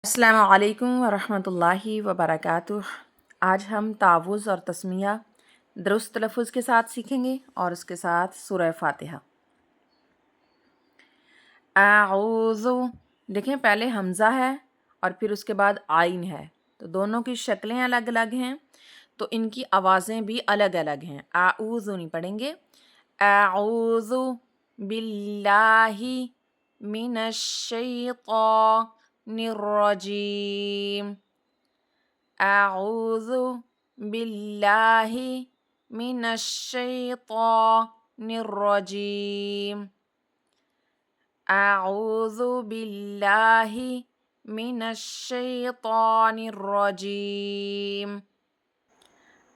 السلام علیکم ورحمۃ اللہ وبرکاتہ۔ آج ہم تعوذ اور تسمیہ درست تلفظ کے ساتھ سیکھیں گے اور اس کے ساتھ سورہ فاتحہ۔ اعوذ، دیکھیں پہلے حمزہ ہے اور پھر اس کے بعد عین ہے، تو دونوں کی شکلیں الگ الگ ہیں تو ان کی آوازیں بھی الگ الگ ہیں۔ اعوذ نہیں پڑھیں گے، اعوذ باللہ من الشیطان الرجیم، اعوذ باللہ من الشیطان الرجیم، اعوذ باللہ من الشیطان الرجیم،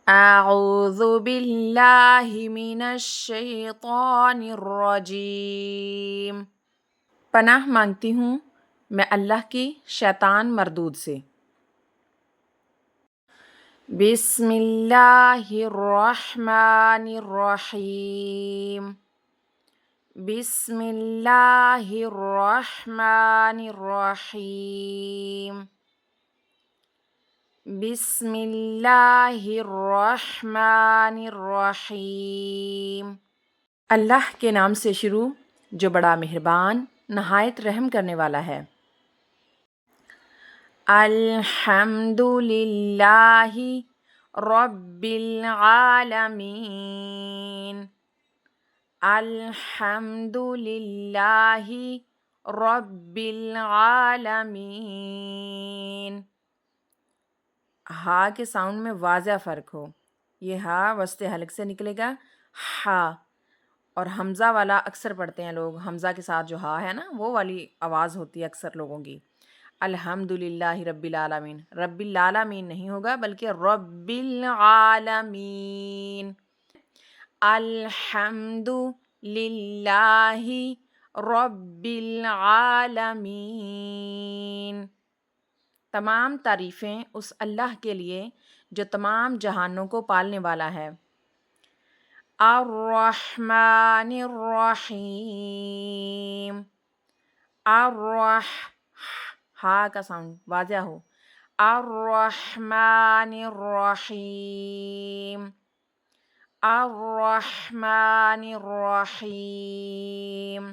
اعوذ باللہ من الشیطان الرجیم۔ پناہ مانگتی ہوں میں اللہ کی شیطان مردود سے۔ بسم اللہ الرحمن الرحیم، بسم اللہ الرحمن الرحیم، بسم اللہ الرحمن الرحیم۔ اللہ کے نام سے شروع جو بڑا مہربان نہایت رحم کرنے والا ہے۔ الحمد للہ رب العالمین، الحمد للہ رب العالمین۔ ہا کے ساؤنڈ میں واضح فرق ہو، یہ ہا وسط حلق سے نکلے گا ہا، اور حمزہ والا اکثر پڑھتے ہیں لوگ، حمزہ کے ساتھ جو ہا ہے نا وہ والی آواز ہوتی ہے اکثر لوگوں کی۔ الحمد للہ رب العالمین، رب العالمین نہیں ہوگا بلکہ رب العالمین۔ الحمد للہ رب العالمین۔ تمام تعریفیں اس اللہ کے لیے جو تمام جہانوں کو پالنے والا ہے۔ الرحمن الرحیم، ہا کا ساؤنڈ واضح ہو، الرحمن الرحیم، الرحمن الرحیم،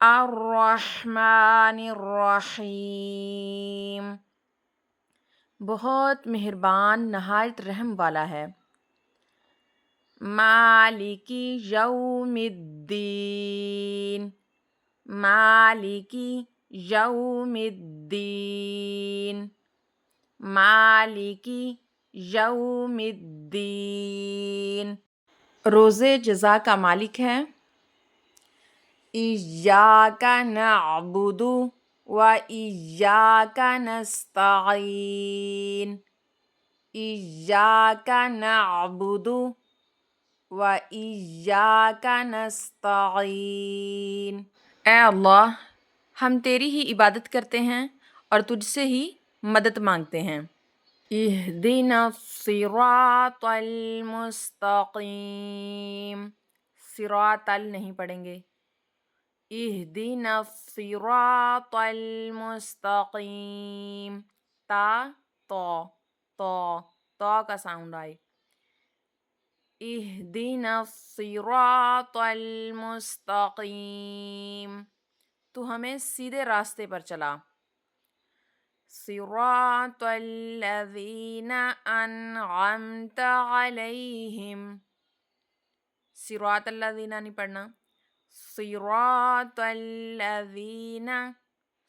الرحمن الرحیم۔ بہت مہربان نہایت رحم والا ہے۔ مالک یوم الدین، مالک یوم الدین، مالک یوم الدین۔ روزے جزا کا مالک ہے۔ ایاک نعبد و ایاک نستعین، ایاک نعبد و ایاک نستعین۔ اے اللہ، ہم تیری ہی عبادت کرتے ہیں اور تجھ سے ہی مدد مانگتے ہیں۔ اہدنا الصراط المستقیم، صراط نہیں پڑھیں گے، اہدنا الصراط المستقیم، تا تو کا ساؤنڈ آئے، اہدنا الصراط المستقیم، تو ہمیں سیدھے راستے پر چلا۔ صراط الذین انعمت علیہم، صراط الذین نہیں پڑھنا، صراط الذین،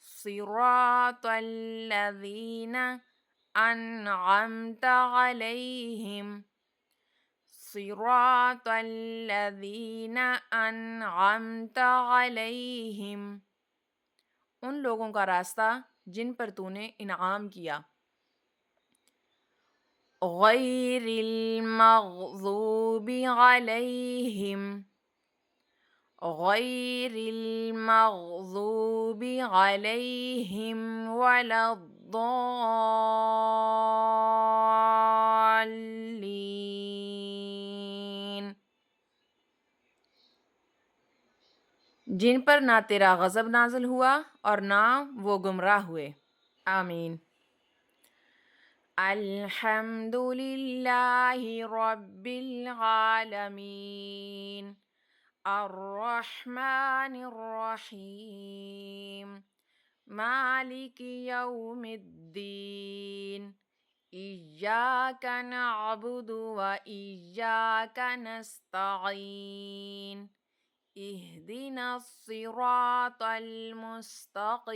صراط الذین انعمت علیہم، صراط الذین انعمت علیہم، ان لوگوں کا راستہ جن پر تو نے انعام کیا۔ غیر المغضوب علیہم، غیر المغضوب علیہم ولا الضالین، جن پر نہ تیرا غضب نازل ہوا اور نہ وہ گمراہ ہوئے۔ آمين. الحمد لله رب العالمين الرحمن الرحيم مالك يوم الدين إياك نعبد وإياك نستعين اهدنا الصراط المستقيم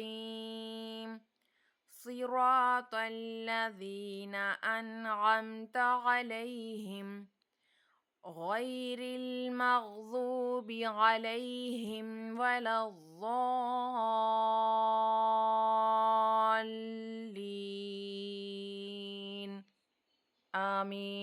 صراط الذين أنعمت عليهم غير المغضوب عليهم ولا الضالين آمين.